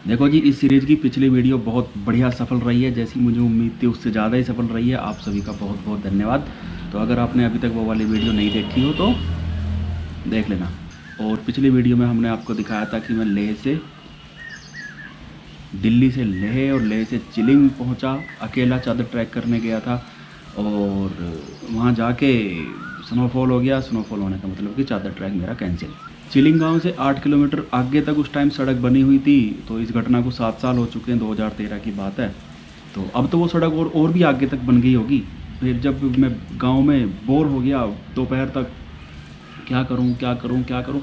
देखो जी, इस सीरीज़ की पिछली वीडियो बहुत बढ़िया सफल रही है। जैसी मुझे उम्मीद थी उससे ज़्यादा ही सफल रही है। आप सभी का बहुत बहुत धन्यवाद। तो अगर आपने अभी तक वो वाली वीडियो नहीं देखी हो तो देख लेना। और पिछली वीडियो में हमने आपको दिखाया था कि मैं दिल्ली से लेह और लेह से चिलिंग पहुंचा, अकेला चादर ट्रैक करने गया था। और वहां जाके स्नोफॉल हो गया। स्नोफॉल होने का मतलब कि चादर ट्रैक मेरा कैंसिल। चिलिंग गांव से 8 किलोमीटर आगे तक उस टाइम सड़क बनी हुई थी। तो इस घटना को 7 साल हो चुके हैं, 2013 की बात है। तो अब तो वो सड़क और भी आगे तक बन गई होगी। फिर जब मैं गांव में बोर हो गया दोपहर तक, क्या करूं क्या करूं क्या करूं,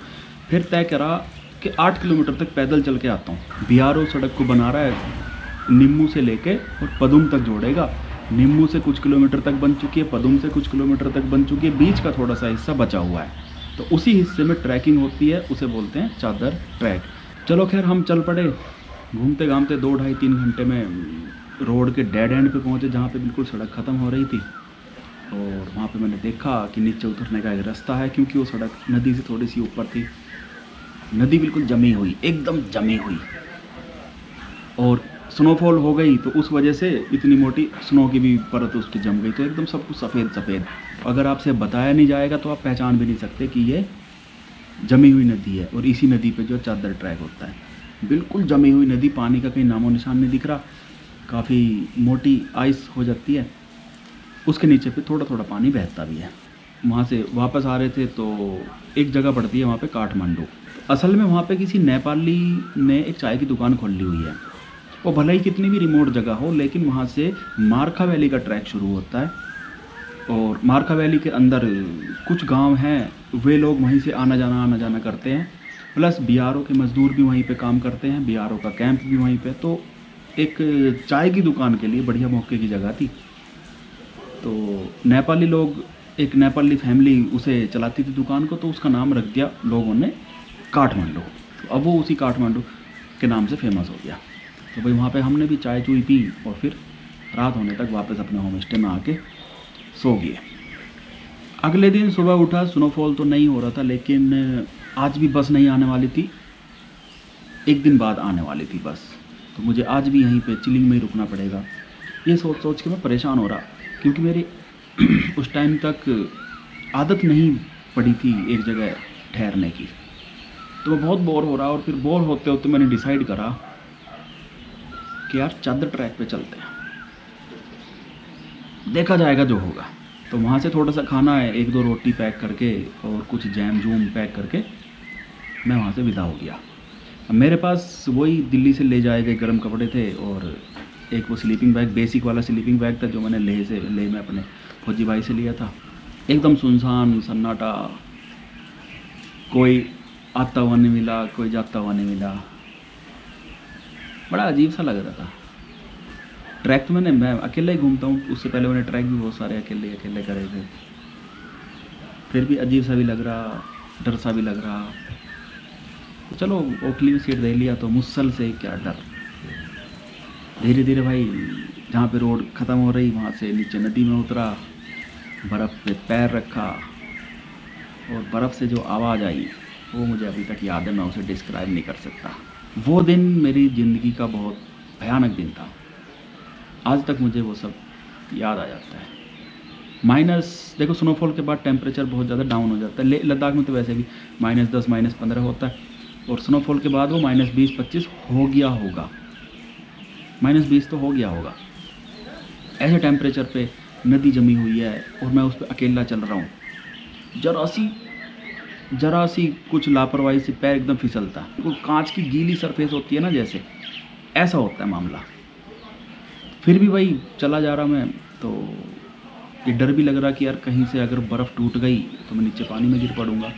फिर तय करा कि 8 किलोमीटर तक पैदल चल के आता हूं। बीआरओ सड़क को बना रहा है, निम्मू से लेके और पदुम तक जोड़ेगा। निम्मू से कुछ किलोमीटर तक बन चुकी है, पदुम से कुछ किलोमीटर तक बन चुकी है, बीच का थोड़ा सा हिस्सा बचा हुआ है। तो उसी हिस्से में ट्रैकिंग होती है, उसे बोलते हैं चादर ट्रैक। चलो खैर, हम चल पड़े। घूमते घामते 2 ढाई 3 घंटे में रोड के डेड एंड पे पहुंचे, जहाँ पे बिल्कुल सड़क ख़त्म हो रही थी। और वहाँ पे मैंने देखा कि नीचे उतरने का एक रास्ता है, क्योंकि वो सड़क नदी से थोड़ी सी ऊपर थी। नदी बिल्कुल जमी हुई, एकदम जमी हुई। और स्नोफॉल हो गई तो उस वजह से इतनी मोटी स्नो की भी परत उसकी जम गई, तो एकदम सब कुछ सफ़ेद सफ़ेद। अगर आपसे बताया नहीं जाएगा तो आप पहचान भी नहीं सकते कि ये जमी हुई नदी है। और इसी नदी पे जो चादर ट्रैक होता है, बिल्कुल जमी हुई नदी, पानी का कहीं नामो निशान नहीं दिख रहा। काफ़ी मोटी आइस हो जाती है, उसके नीचे पे थोड़ा थोड़ा पानी बहता भी है। वहाँ से वापस आ रहे थे तो एक जगह पड़ती है वहाँ पे काठमांडू। असल में वहाँ पे किसी नेपाली ने एक चाय की दुकान खोल ली हुई है। वो भले ही कितनी भी रिमोट जगह हो, लेकिन वहाँ से मारखा वैली का ट्रैक शुरू होता है। और मारखा वैली के अंदर कुछ गांव हैं, वे लोग वहीं से आना जाना करते हैं। प्लस बीआरओ के मज़दूर भी वहीं पे काम करते हैं, बीआरओ का कैंप भी वहीं पे। तो एक चाय की दुकान के लिए बढ़िया मौके की जगह थी। तो नेपाली लोग, एक नेपाली फैमिली उसे चलाती थी दुकान को, तो उसका नाम रख दिया लोगों ने काठमांडू। तो अब वो उसी काठमांडू के नाम से फेमस हो गया। तो भाई वहाँ पे हमने भी चाय चुई पी और फिर रात होने तक वापस अपने होम स्टे में आके सो गए। अगले दिन सुबह उठा, स्नोफॉल तो नहीं हो रहा था, लेकिन आज भी बस नहीं आने वाली थी, एक दिन बाद आने वाली थी बस। तो मुझे आज भी यहीं पे चिलिंग में ही रुकना पड़ेगा। ये सोच सोच के मैं परेशान हो रहा, क्योंकि मेरी उस टाइम तक आदत नहीं पड़ी थी एक जगह ठहरने की। तो मैं बहुत बोर हो रहा, और फिर बोर होते होते मैंने डिसाइड करा कि यार चादर ट्रैक पे चलते हैं, देखा जाएगा जो होगा। तो वहाँ से थोड़ा सा खाना है, 1-2 रोटी पैक करके और कुछ जैम जूम पैक करके मैं वहाँ से विदा हो गया। अब मेरे पास वही दिल्ली से ले जाए गए गर्म कपड़े थे, और एक वो स्लीपिंग बैग, बेसिक वाला स्लीपिंग बैग था जो मैंने लेह में अपने फौजी भाई से लिया था। एकदम सुनसान सन्नाटा, कोई आता हुआ नहीं मिला, कोई जाता हुआ नहीं मिला। बड़ा अजीब सा लग रहा था। ट्रैक तो मैं अकेला ही घूमता हूँ, उससे पहले मैंने ट्रैक भी बहुत सारे अकेले अकेले करे थे। फिर भी अजीब सा भी लग रहा, डर सा भी लग रहा। तो चलो ओखली में सीट दे लिया, तो मुसल से क्या डर। धीरे धीरे भाई जहाँ पे रोड ख़त्म हो रही वहाँ से नीचे नदी में उतरा, बर्फ़ पे पैर रखा, और बर्फ़ से जो आवाज़ आई वो मुझे अभी तक याद है, मैं उसे डिस्क्राइब नहीं कर सकता। वो दिन मेरी ज़िंदगी का बहुत भयानक दिन था। आज तक मुझे वो सब याद आ जाता है। माइनस, देखो स्नोफॉल के बाद टेम्परेचर बहुत ज़्यादा डाउन हो जाता है। लद्दाख में तो वैसे भी -10 -15 होता है, और स्नोफॉल के बाद वो -20-25 हो गया होगा, -20 तो हो गया होगा। ऐसे टेम्परेचर पे नदी जमी हुई है और मैं उस पर अकेला चल रहा हूँ। जरा सी कुछ लापरवाही से पैर एकदम फिसलता, वो कांच की गीली सरफेस होती है ना, जैसे ऐसा होता है मामला। फिर भी भाई चला जा रहा मैं, तो ये डर भी लग रहा कि यार कहीं से अगर बर्फ़ टूट गई तो मैं नीचे पानी में गिर पड़ूंगा।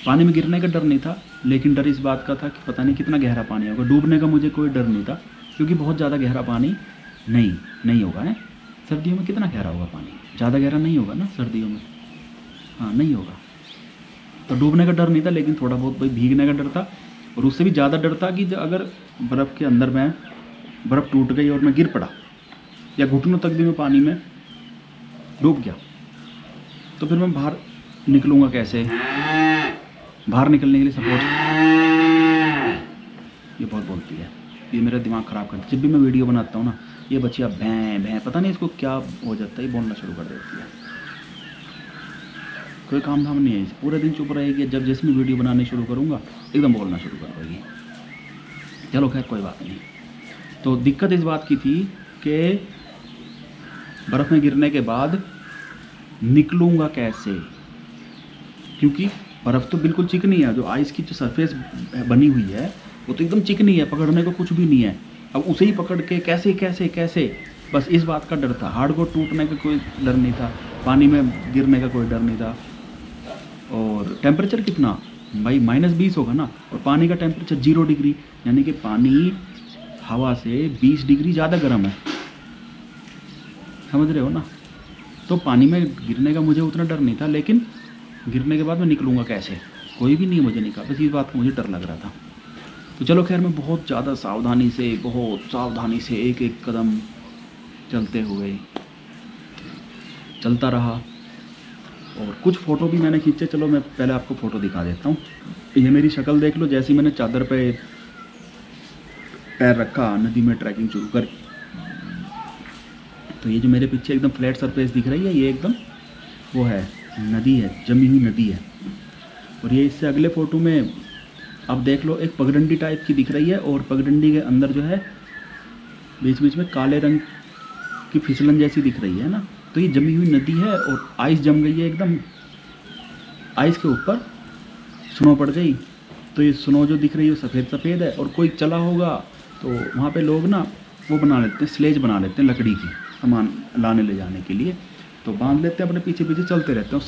पानी में गिरने का डर नहीं था, लेकिन डर इस बात का था कि पता नहीं कितना गहरा पानी होगा। डूबने का मुझे कोई डर नहीं था, क्योंकि बहुत ज़्यादा गहरा पानी नहीं होगा। है सर्दियों में कितना गहरा होगा पानी? ज़्यादा गहरा नहीं होगा ना सर्दियों में, हाँ नहीं होगा। तो डूबने का डर नहीं था, लेकिन थोड़ा बहुत भाई भीगने का डर था। और उससे भी ज़्यादा डर था कि अगर बर्फ़ के अंदर मैं, बर्फ़ टूट गई और मैं गिर पड़ा, या घुटनों तक भी मैं पानी में डूब गया, तो फिर मैं बाहर निकलूँगा कैसे? बाहर निकलने के लिए सपोज ये बहुत बोलती है, ये मेरा दिमाग ख़राब करती है। जब भी मैं वीडियो बनाता हूँ ना, ये बच्चियाँ भैं भैं, पता नहीं इसको क्या हो जाता है, ये बोलना शुरू कर देती है। कोई काम धाम नहीं है, इसे पूरे दिन चुप रहेगी, जब जैसे मैं वीडियो बनाने शुरू करूँगा एकदम बोलना शुरू कर देगी। चलो खैर कोई बात नहीं। तो दिक्कत इस बात की थी कि बर्फ़ में गिरने के बाद निकलूँगा कैसे, क्योंकि बर्फ़ तो बिल्कुल चिकनी है, जो आइस की जो सरफेस बनी हुई है वो तो एकदम चिकनी है, पकड़ने को कुछ भी नहीं है। अब उसे ही पकड़ के कैसे कैसे कैसे, बस इस बात का डर था। हार्डकोर टूटने का कोई डर नहीं था, पानी में गिरने का कोई डर नहीं था। और टेम्परेचर कितना भाई, -20 होगा ना, और पानी का टेम्परेचर 0 डिग्री, यानी कि पानी हवा से 20 डिग्री ज़्यादा गर्म है, समझ रहे हो ना। तो पानी में गिरने का मुझे उतना डर नहीं था, लेकिन गिरने के बाद मैं निकलूँगा कैसे, कोई भी नहीं मुझे निकाला, बस इस बात का मुझे डर लग रहा था। तो चलो खैर, मैं बहुत ज़्यादा सावधानी से एक एक कदम चलते हुए चलता रहा। और कुछ फ़ोटो भी मैंने खींचे, चलो मैं पहले आपको फ़ोटो दिखा देता हूँ। ये मेरी शक्ल देख लो, जैसे ही मैंने चादर पे पैर रखा, नदी में ट्रैकिंग शुरू कर, तो ये जो मेरे पीछे एकदम फ्लैट सरफेस दिख रही है, ये एकदम वो है, नदी है, जमी हुई नदी है। और ये इससे अगले फ़ोटो में अब देख लो, एक पगडंडी टाइप की दिख रही है, और पगडंडी के अंदर जो है बीच बीच में काले रंग की फिसलन जैसी दिख रही है ना। तो ये जमी हुई नदी है और आइस जम गई है एकदम, आइस के ऊपर स्नो पड़ गई, तो ये स्नो जो दिख रही है सफ़ेद सफ़ेद है। और कोई चला होगा तो वहाँ पे लोग ना वो बना लेते हैं, स्लेज बना लेते हैं लकड़ी की, सामान लाने ले जाने के लिए, तो बांध लेते हैं, अपने पीछे पीछे चलते रहते हैं।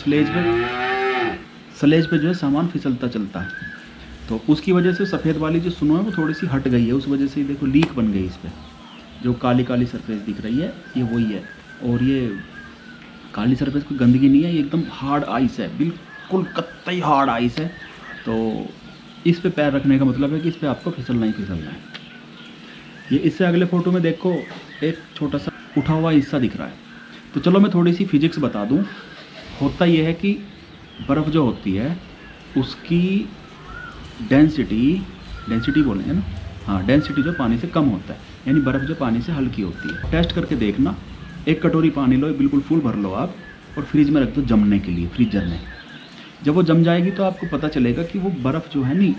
स्लेज पे जो है सामान फिसलता चलता है। तो उसकी वजह से सफ़ेद वाली जो स्नो है वो थोड़ी सी हट गई है, उस वजह से देखो लीक बन गई इस पर, जो काली काली सरफेस दिख रही है ये वही है। और ये काली सरफेस कोई गंदगी नहीं है, ये एकदम हार्ड आइस है, बिल्कुल कतई हार्ड आइस है। तो इस पे पैर रखने का मतलब है कि इस पे आपको फिसलना ही फिसलना है। ये इससे अगले फ़ोटो में देखो, एक छोटा सा उठा हुआ हिस्सा दिख रहा है। तो चलो मैं थोड़ी सी फिजिक्स बता दूं। होता ये है कि बर्फ़ जो होती है उसकी डेंसिटी बोलेंगे ना, हाँ, डेंसिटी जो पानी से कम होता है, यानी बर्फ़ जो पानी से हल्की होती है। टेस्ट करके देखना, एक कटोरी पानी लो, बिल्कुल फुल भर लो आप, और फ्रिज में रख दो जमने के लिए, फ्रीजर में। जब वो जम जाएगी तो आपको पता चलेगा कि वो बर्फ़ जो है नहीं,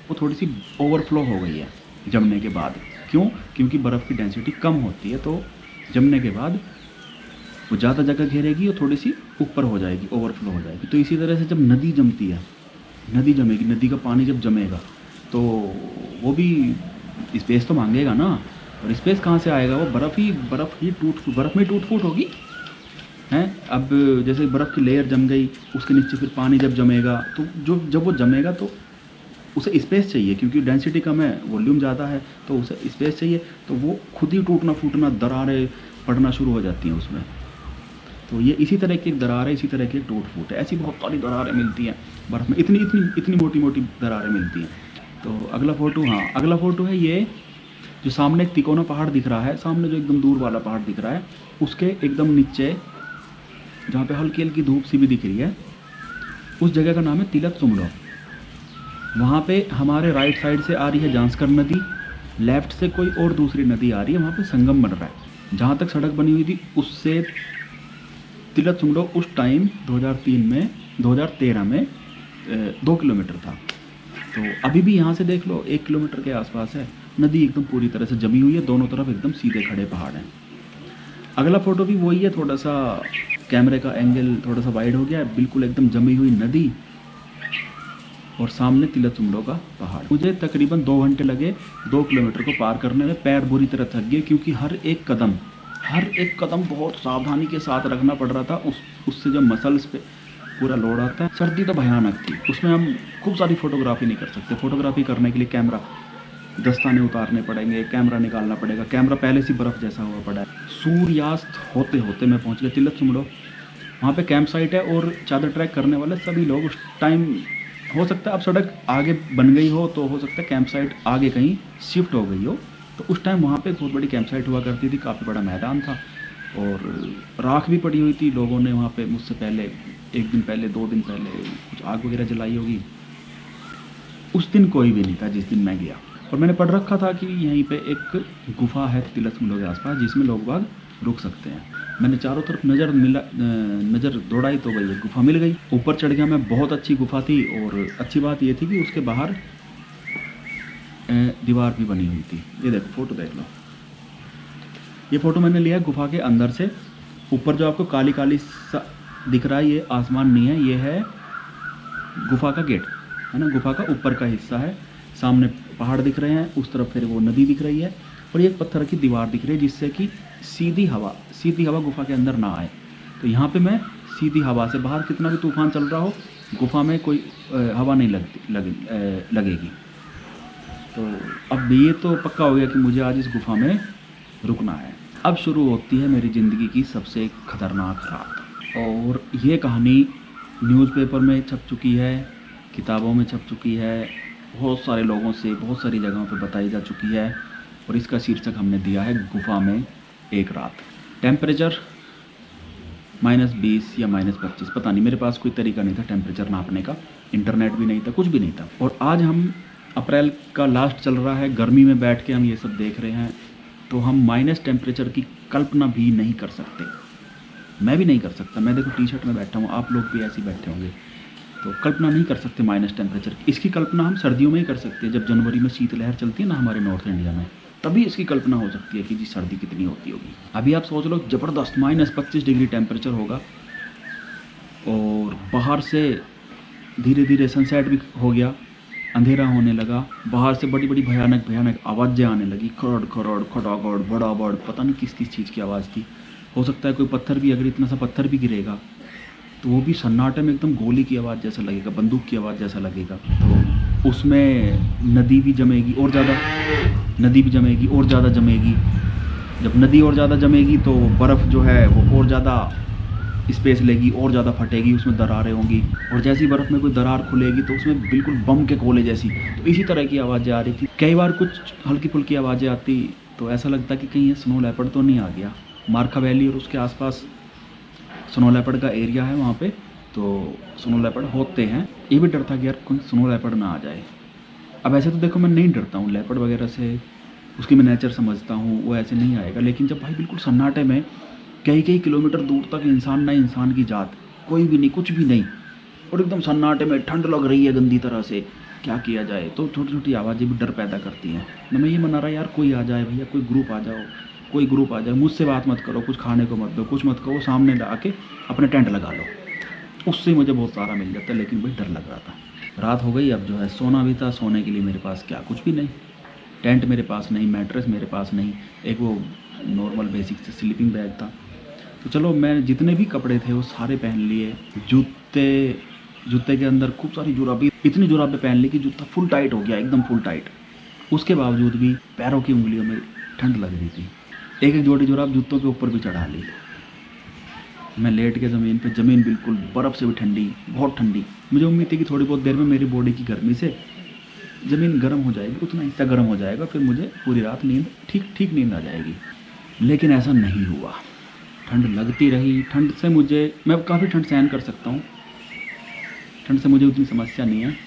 वो थोड़ी सी ओवरफ्लो हो गई है जमने के बाद। क्यों? क्योंकि बर्फ़ की डेंसिटी कम होती है, तो जमने के बाद वो ज़्यादा जगह घेरेगी और थोड़ी सी ऊपर हो जाएगी, ओवरफ्लो हो जाएगी। तो इसी तरह से जब नदी जमती है, नदी जमेगी, नदी का पानी जब जमेगा तो वो भी स्पेस तो मांगेगा ना। और स्पेस कहाँ से आएगा? वो बर्फ़ में ही टूट फूट होगी हैं। अब जैसे बर्फ़ की लेयर जम गई, उसके नीचे फिर पानी जब जमेगा, तो जब वो जमेगा तो उसे स्पेस चाहिए, क्योंकि डेंसिटी कम है, वॉल्यूम ज़्यादा है, तो उसे स्पेस चाहिए। तो वो खुद ही टूटना फूटना, दरारें पड़ना शुरू हो जाती हैं उसमें। तो ये इसी तरह की एक दरार है, इसी तरह की एक टूट फूट है। ऐसी बहुत सारी दरारें मिलती हैं बर्फ़ में, इतनी मोटी मोटी दरारें मिलती हैं। तो अगला फ़ोटो है ये, जो सामने एक तिकोना पहाड़ दिख रहा है, सामने जो एकदम दूर वाला पहाड़ दिख रहा है, उसके एकदम नीचे जहाँ पे हल्की हल्की धूप सी भी दिख रही है, उस जगह का नाम है तिलक चुमलो। वहाँ पे हमारे राइट साइड से आ रही है जांस्कर नदी, लेफ़्ट से कोई और दूसरी नदी आ रही है, वहाँ पे संगम बन रहा है। जहाँ तक सड़क बनी हुई थी उससे तिलक चुमलो उस टाइम 2013 में 2 किलोमीटर था। तो अभी भी यहाँ से देख लो 1 किलोमीटर के आसपास है। नदी एकदम पूरी तरह से जमी हुई है, दोनों तरफ एकदम सीधे खड़े पहाड़ हैं। अगला फ़ोटो भी वही है, थोड़ा सा कैमरे का एंगल थोड़ा सा वाइड हो गया है, बिल्कुल एकदम जमी हुई नदी और सामने तिलक चुमलो का पहाड़। मुझे तकरीबन 2 घंटे लगे 2 किलोमीटर को पार करने में। पैर बुरी तरह थक गए, क्योंकि हर एक कदम बहुत सावधानी के साथ रखना पड़ रहा था। उससे जब मसल्स पे पूरा लोड आता है। सर्दी तो भयानक थी, उसमें हम खूब सारी फ़ोटोग्राफी नहीं कर सकते। फ़ोटोग्राफी करने के लिए कैमरा, दस्ताने उतारने पड़ेंगे, कैमरा निकालना पड़ेगा, कैमरा पहले से बर्फ़ जैसा हुआ पड़ा है। सूर्यास्त होते होते मैं पहुंच गया तिलक चुमलो। वहाँ पे कैंप साइट है और चादर ट्रैक करने वाले सभी लोग उस टाइम, हो सकता है अब सड़क आगे बन गई हो, तो हो सकता है कैंप साइट आगे कहीं शिफ्ट हो गई हो, तो उस टाइम वहाँ पे बहुत बड़ी कैंप साइट हुआ करती थी, काफ़ी बड़ा मैदान था और राख भी पड़ी हुई थी। लोगों ने वहाँ पे मुझसे पहले 1 दिन पहले 2 दिन पहले कुछ आग वगैरह जलाई होगी। उस दिन कोई भी नहीं था जिस दिन मैं गया। और मैंने पढ़ रखा था कि यहीं पे एक गुफा है तिलस्म के आसपास जिसमें लोग बाग रुक सकते हैं। मैंने चारों तरफ नज़र दौड़ाई तो भाई एक गुफा मिल गई। ऊपर चढ़ गया मैं। बहुत अच्छी गुफा थी और अच्छी बात ये थी कि उसके बाहर दीवार भी बनी हुई थी। ये देखो फ़ोटो देख लो। ये फ़ोटो मैंने लिया गुफा के अंदर से। ऊपर जो आपको काली काली सा दिख रहा है ये आसमान नहीं है, ये है गुफा का गेट है ना। गुफा का ऊपर का हिस्सा है। सामने पहाड़ दिख रहे हैं, उस तरफ फिर वो नदी दिख रही है और ये एक पत्थर की दीवार दिख रही है जिससे कि सीधी हवा गुफा के अंदर ना आए। तो यहाँ पे मैं सीधी हवा से, बाहर कितना भी तूफान चल रहा हो गुफा में कोई हवा नहीं लगेगी। तो अब ये तो पक्का हो गया कि मुझे आज इस गुफा में रुकना है। अब शुरू होती है मेरी ज़िंदगी की सबसे खतरनाक रात। और ये कहानी न्यूज़पेपर में छप चुकी है, किताबों में छप चुकी है, बहुत सारे लोगों से बहुत सारी जगहों पे बताई जा चुकी है और इसका शीर्षक हमने दिया है गुफा में एक रात। टेम्परेचर -20 या -25, पता नहीं, मेरे पास कोई तरीका नहीं था टेम्परेचर नापने का, इंटरनेट भी नहीं था, कुछ भी नहीं था। और आज हम अप्रैल का लास्ट चल रहा है, गर्मी में बैठ के हम ये सब देख रहे हैं, तो हम माइनस टेम्परेचर की कल्पना भी नहीं कर सकते। मैं भी नहीं कर सकता। मैं देखो टी शर्ट में बैठा हूँ, आप लोग भी ऐसे ही बैठे होंगे, तो कल्पना नहीं कर सकते माइनस टेम्परेचर की। इसकी कल्पना हम सर्दियों में ही कर सकते हैं, जब जनवरी में शीतलहर चलती है ना हमारे नॉर्थ इंडिया में, तभी इसकी कल्पना हो सकती है कि जी सर्दी कितनी होती होगी। अभी आप सोच लो ज़बरदस्त -25 डिग्री टेम्परेचर होगा और बाहर से धीरे धीरे सनसेट भी हो गया, अंधेरा होने लगा, बाहर से बड़ी बड़ी भयानक आवाज़ें आने लगी, खड़ोड़ खड़ोड़ खड़ागड़ बड़ाबड़, पता नहीं किस किस चीज़ की आवाज़ थी। हो सकता है कोई पत्थर भी, अगर इतना सा पत्थर भी गिरेगा तो वो भी सन्नाटे में एकदम गोली की आवाज़ जैसा लगेगा, बंदूक की आवाज़ जैसा लगेगा। तो उसमें नदी भी जमेगी और ज़्यादा जमेगी। जब नदी और ज़्यादा जमेगी तो बर्फ़ जो है वो और ज़्यादा स्पेस लेगी और ज़्यादा फटेगी, उसमें दरारें होंगी और जैसी बर्फ़ में कोई दरार खुलेगी तो उसमें बिल्कुल बम के गोले जैसी, तो इसी तरह की आवाज़ें आ रही थी। कई बार कुछ हल्की फुल्की आवाज़ें आती तो ऐसा लगता कि कहीं ये स्नो लेपर्ड तो नहीं आ गया। मार्खा वैली और उसके आसपास स्नो लेपर्ड का एरिया है वहाँ पे, तो स्नो लेपर्ड होते हैं। ये भी डर था कि यार कोई स्नो लेपर्ड ना आ जाए। अब ऐसे तो देखो मैं नहीं डरता हूँ लेपर्ड वगैरह से, उसकी मैं नेचर समझता हूँ, वो ऐसे नहीं आएगा। लेकिन जब भाई बिल्कुल सन्नाटे में कई किलोमीटर दूर तक इंसान ना इंसान की जात, कोई भी नहीं, कुछ भी नहीं, और एकदम सन्नाटे में ठंड लग रही है गंदी तरह से, क्या किया जाए? तो छोटी छोटी आवाज़ें भी डर पैदा करती हैं। मैं ये मना रहा यार कोई आ जाए भैया, कोई ग्रुप आ जाए, मुझसे बात मत करो, कुछ खाने को मत दो, कुछ मत करो, सामने ला के अपने टेंट लगा लो, उससे मुझे बहुत सारा मिल जाता है। लेकिन भाई डर लग रहा था। रात हो गई, अब जो है सोना भी था। सोने के लिए मेरे पास क्या, कुछ भी नहीं। टेंट मेरे पास नहीं, मैट्रेस मेरे पास नहीं, एक वो नॉर्मल बेसिक से स्लीपिंग बैग था। तो चलो मैं जितने भी कपड़े थे वो सारे पहन लिए। जूते के अंदर खूब सारी जुराबी, इतनी जुराबें पहन ली कि जूता फुल टाइट हो गया, एकदम फुल टाइट। उसके बावजूद भी पैरों की उंगलियों में ठंड लग रही थी। एक जोड़ी जुराब जूतों के ऊपर भी चढ़ा ली। मैं लेट के ज़मीन पे, ज़मीन बिल्कुल बर्फ़ से भी ठंडी, बहुत ठंडी। मुझे उम्मीद थी कि थोड़ी बहुत देर में मेरी बॉडी की गर्मी से ज़मीन गर्म हो जाएगी, उतना हिस्सा गर्म हो जाएगा, फिर मुझे पूरी रात नींद ठीक नींद आ जाएगी। लेकिन ऐसा नहीं हुआ। ठंड लगती रही। ठंड से मैं काफ़ी ठंड सहन कर सकता हूँ, ठंड से मुझे उतनी समस्या नहीं है।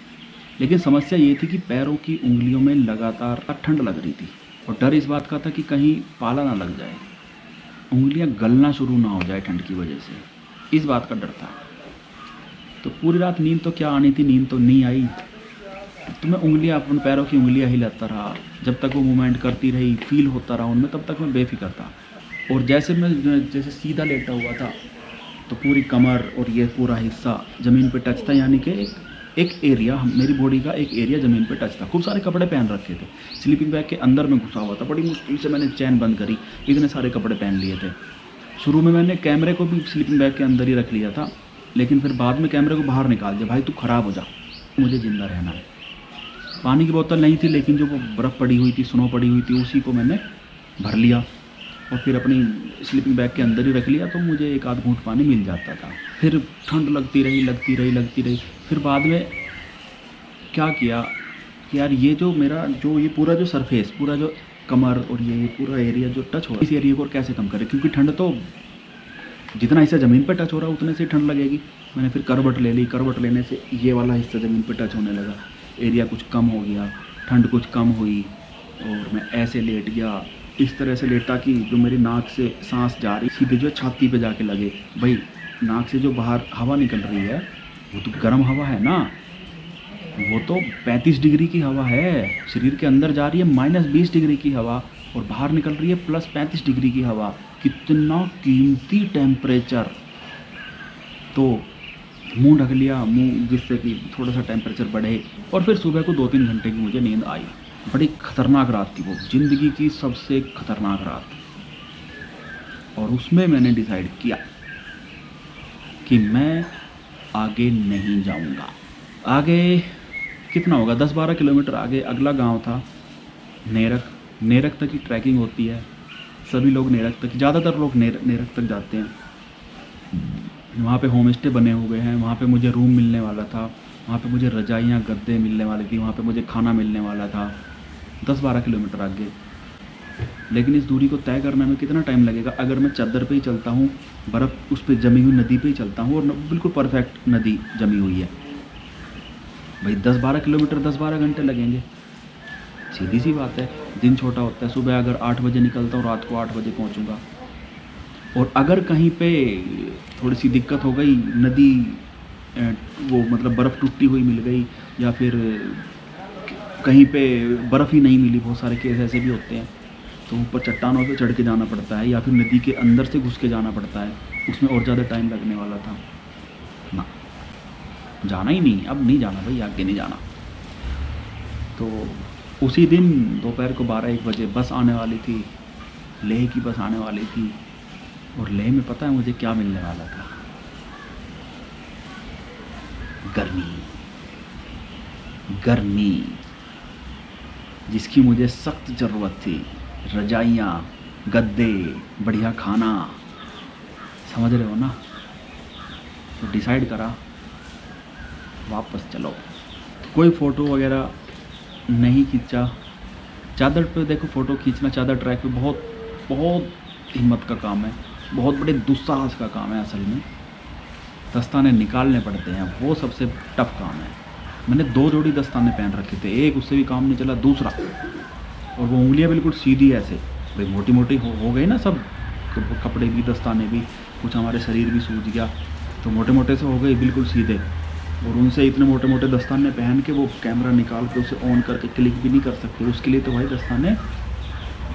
लेकिन समस्या ये थी कि पैरों की उंगलियों में लगातार ठंड लग रही थी और डर इस बात का था कि कहीं पाला ना लग जाए, उंगलियां गलना शुरू ना हो जाए ठंड की वजह से, इस बात का डर था। तो पूरी रात नींद तो क्या आनी थी, नींद तो नहीं आई। तो मैं अपने पैरों की उंगलियां हिलाता रहा, जब तक वो मूवमेंट करती रही, फील होता रहा उनमें, तब तक मैं बेफिक्र था। और जैसे सीधा लेटा हुआ था तो पूरी कमर और ये पूरा हिस्सा ज़मीन पे टच था, यानी कि एक एरिया, मेरी बॉडी का एक एरिया ज़मीन पे टच था। खूब सारे कपड़े पहन रखे थे, स्लीपिंग बैग के अंदर में घुसा हुआ था। बड़ी मुश्किल से मैंने चैन बंद करी, इतने सारे कपड़े पहन लिए थे। शुरू में मैंने कैमरे को भी स्लीपिंग बैग के अंदर ही रख लिया था, लेकिन फिर बाद में कैमरे को बाहर निकाल दिया। भाई तू ख़राब हो जा, मुझे ज़िंदा रहना है। पानी की बोतल नहीं थी, लेकिन जो वो बर्फ़ पड़ी हुई थी, स्नो पड़ी हुई थी, उसी को मैंने भर लिया और फिर अपनी स्लीपिंग बैग के अंदर ही रख लिया, तो मुझे एक आध घूंट पानी मिल जाता था। फिर ठंड लगती रही। फिर बाद में क्या किया कि यार ये पूरा जो सरफेस, पूरा जो कमर और ये पूरा एरिया जो टच हो रहा है, इस एरिया को कैसे कम करें, क्योंकि ठंड तो जितना हिस्सा ज़मीन पर टच हो रहा है उतने से ठंड लगेगी। मैंने फिर करवट ले ली, करवट लेने से ये वाला हिस्सा ज़मीन पर टच होने लगा, एरिया कुछ कम हो गया, ठंड कुछ कम हुई और मैं ऐसे लेट गया, इस तरह से लेटा कि जो मेरी नाक से सांस जा रही सीधे जो छाती पे जाके लगे। भाई नाक से जो बाहर हवा निकल रही है वो तो गर्म हवा है ना, वो तो 35 डिग्री की हवा है, शरीर के अंदर जा रही है -20 डिग्री की हवा और बाहर निकल रही है +35 डिग्री की हवा। कितना कीमती टेम्परेचर। तो मुंह ढक लिया, मुंह जिससे कि थोड़ा सा टेम्परेचर बढ़े, और फिर सुबह को 2-3 घंटे की मुझे नींद आई। बड़ी खतरनाक रात थी वो, ज़िंदगी की सबसे खतरनाक रात। और उसमें मैंने डिसाइड किया कि मैं आगे नहीं जाऊंगा। आगे कितना होगा, 10-12 किलोमीटर आगे अगला गांव था नेरक। नेरक तक की ट्रैकिंग होती है, सभी लोग नेरक तक, ज़्यादातर लोग नेरक तक जाते हैं। वहाँ पे होम स्टे बने हुए हैं, वहाँ पे मुझे रूम मिलने वाला था, वहाँ पे मुझे रजाइयाँ गद्दे मिलने वाली थी, वहाँ पे मुझे खाना मिलने वाला था। 10-12 किलोमीटर आगे। लेकिन इस दूरी को तय करने में कितना टाइम लगेगा अगर मैं चादर पे ही चलता हूँ, बर्फ़ उस पर जमी हुई नदी पे ही चलता हूँ, और बिल्कुल परफेक्ट नदी जमी हुई है। भाई 10-12 किलोमीटर 10-12 घंटे लगेंगे, सीधी सी बात है। दिन छोटा होता है, सुबह अगर 8 बजे निकलता हूँ रात को 8 बजे पहुँचूँगा। और अगर कहीं पे थोड़ी सी दिक्कत हो गई, नदी वो मतलब बर्फ़ टूटी हुई मिल गई, या फिर कहीं पे बर्फ़ ही नहीं मिली, बहुत सारे केस ऐसे भी होते हैं, तो ऊपर चट्टानों पे चढ़ के जाना पड़ता है, या फिर नदी के अंदर से घुस के जाना पड़ता है, उसमें और ज़्यादा टाइम लगने वाला था ना। जाना ही नहीं, अब नहीं जाना भाई, आगे नहीं जाना। तो उसी दिन दोपहर को 12-1 बजे बस आने वाली थी, लेह की बस आने वाली थी। और लेह में पता है मुझे क्या मिलने वाला था? गर्मी। गर्मी जिसकी मुझे सख्त ज़रूरत थी। रजाइयाँ, गद्दे, बढ़िया खाना, समझ रहे हो ना। तो डिसाइड करा वापस चलो। कोई फ़ोटो वगैरह नहीं खींचा। चादर पे देखो फ़ोटो खींचना चादर ट्रैक पे बहुत बहुत हिम्मत का काम है, बहुत बड़े दुस्साहस का काम है। असल में दस्ताने निकालने पड़ते हैं, वो सबसे टफ काम है। मैंने 2 जोड़ी दस्ताने पहन रखे थे, एक उससे भी काम नहीं चला, दूसरा, और वो उंगलियां बिल्कुल सीधी ऐसे। भाई मोटी मोटी हो गई ना सब, कपड़े भी दस्ताने भी, कुछ हमारे शरीर भी सूज गया, तो मोटे मोटे से हो गए बिल्कुल सीधे। और उनसे इतने मोटे मोटे दस्ताने पहन के वो कैमरा निकाल के उसे ऑन करके क्लिक भी नहीं कर सकते, उसके लिए तो भाई दस्ताने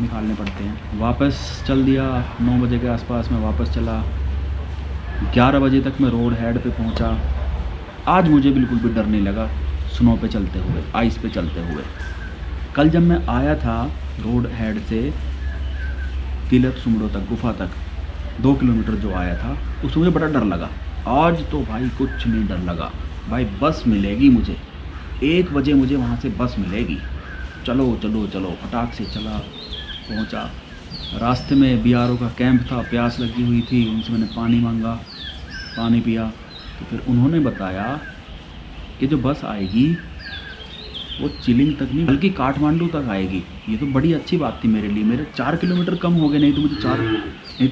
निकालने पड़ते हैं। वापस चल दिया, 9 बजे के आसपास में वापस चला। 11 बजे तक मैं रोड हेड पे पहुंचा। आज मुझे बिल्कुल भी डर नहीं लगा स्नो पे चलते हुए, आइस पे चलते हुए। कल जब मैं आया था रोड हेड से तिलक सुमड़ो तक, गुफा तक 2 किलोमीटर जो आया था, उसमें मुझे बड़ा डर लगा। आज तो भाई कुछ नहीं डर लगा। भाई बस मिलेगी मुझे, 1 बजे मुझे वहाँ से बस मिलेगी। चलो चलो चलो, फटाक से चला, पहुँचा। रास्ते में BRO का कैंप था, प्यास लगी हुई थी, उनसे मैंने पानी मांगा, पानी पिया। तो फिर उन्होंने बताया कि जो बस आएगी वो चिलिंग तक नहीं बल्कि काठमांडू तक आएगी। ये तो बड़ी अच्छी बात थी मेरे लिए, मेरे 4 किलोमीटर कम हो गए, नहीं तो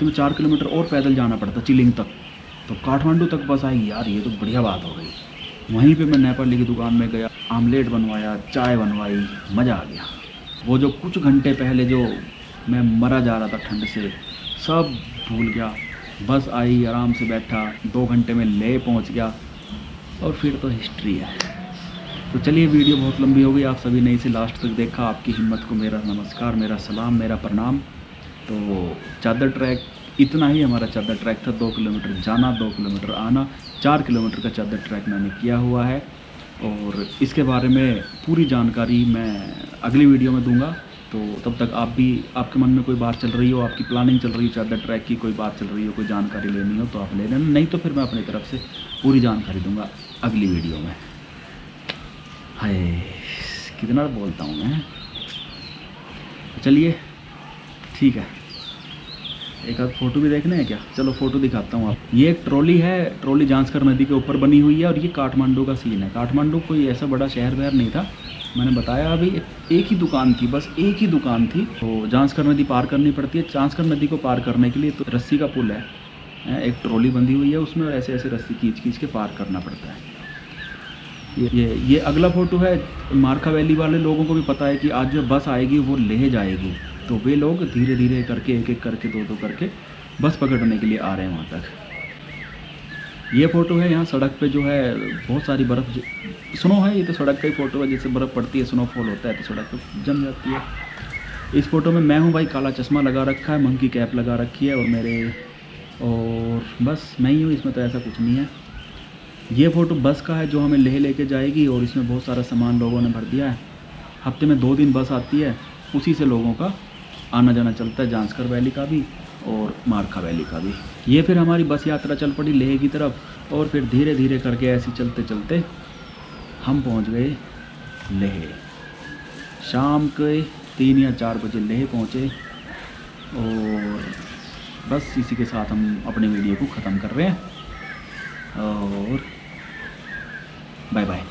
मैं 4 किलोमीटर और पैदल जाना पड़ता चिलिंग तक। तो काठमांडू तक बस आएगी, यार ये तो बढ़िया बात हो गई। वहीं पे मैं नेपाली की दुकान में गया, आमलेट बनवाया, चाय बनवाई, मज़ा आ गया। वो जो कुछ घंटे पहले जो मैं मरा जा रहा था ठंड से, सब भूल गया। बस आई, आराम से बैठा, 2 घंटे में लेह पहुंच गया, और फिर तो हिस्ट्री है। तो चलिए, वीडियो बहुत लंबी हो गई, आप सभी ने इसे लास्ट तक देखा, आपकी हिम्मत को मेरा नमस्कार, मेरा सलाम, मेरा प्रणाम। तो चादर ट्रैक इतना ही हमारा चादर ट्रैक था, 2 किलोमीटर जाना, 2 किलोमीटर आना, 4 किलोमीटर का चादर ट्रैक मैंने किया हुआ है। और इसके बारे में पूरी जानकारी मैं अगली वीडियो में दूंगा। तो तब तक आप भी, आपके मन में कोई बात चल रही हो, आपकी प्लानिंग चल रही हो चादर ट्रैक की, कोई बात चल रही हो, कोई जानकारी लेनी हो तो आप ले लेना, नहीं तो फिर मैं अपनी तरफ से पूरी जानकारी दूंगा अगली वीडियो में। हाय कितना बोलता हूँ मैं। चलिए ठीक है, एक आध फ़ोटो भी देखने हैं क्या? चलो फ़ोटो दिखाता हूँ आप। ये एक ट्रॉली है, ट्रॉली जांस्कर नदी के ऊपर बनी हुई है, और ये काठमांडू का सीन है। काठमांडू कोई ऐसा बड़ा शहर वहर नहीं था, मैंने बताया अभी, एक ही दुकान थी, बस एक ही दुकान थी। तो जांस्कर नदी पार करनी पड़ती है। जांस्कर नदी को पार करने के लिए तो रस्सी का पुल है, एक ट्रॉली बंधी हुई है उसमें, और ऐसे ऐसे रस्सी खींच खींच के पार करना पड़ता है। ये अगला फ़ोटो है। मारखा वैली वाले लोगों को भी पता है कि आज जो बस आएगी वो लेह जाएगी, तो वे लोग धीरे धीरे करके एक एक करके दो दो करके बस पकड़ने के लिए आ रहे हैं वहाँ तक। ये फ़ोटो है यहाँ सड़क पे जो है बहुत सारी बर्फ़ स्नो है। ये तो सड़क का ही फ़ोटो है, जैसे बर्फ़ पड़ती है स्नोफॉल होता है तो सड़क पर जम जाती है। इस फ़ोटो में मैं हूँ भाई, काला चश्मा लगा रखा है, मंकी कैप लगा रखी है और बस मैं ही हूँ, इसमें तो ऐसा कुछ नहीं है। ये फ़ोटो बस का है जो हमें लेह लेके जाएगी, और इसमें बहुत सारा सामान लोगों ने भर दिया है। हफ्ते में 2 दिन बस आती है, उसी से लोगों का आना जाना चलता है, जांस्कर वैली का भी और मारखा वैली का भी। ये फिर हमारी बस यात्रा चल पड़ी लेह की तरफ, और फिर धीरे धीरे करके ऐसे चलते चलते हम पहुंच गए लेह। शाम के 3 या 4 बजे लेह पहुँचे, और बस इसी के साथ हम अपने वीडियो को ख़त्म कर रहे हैं, और बाय बाय।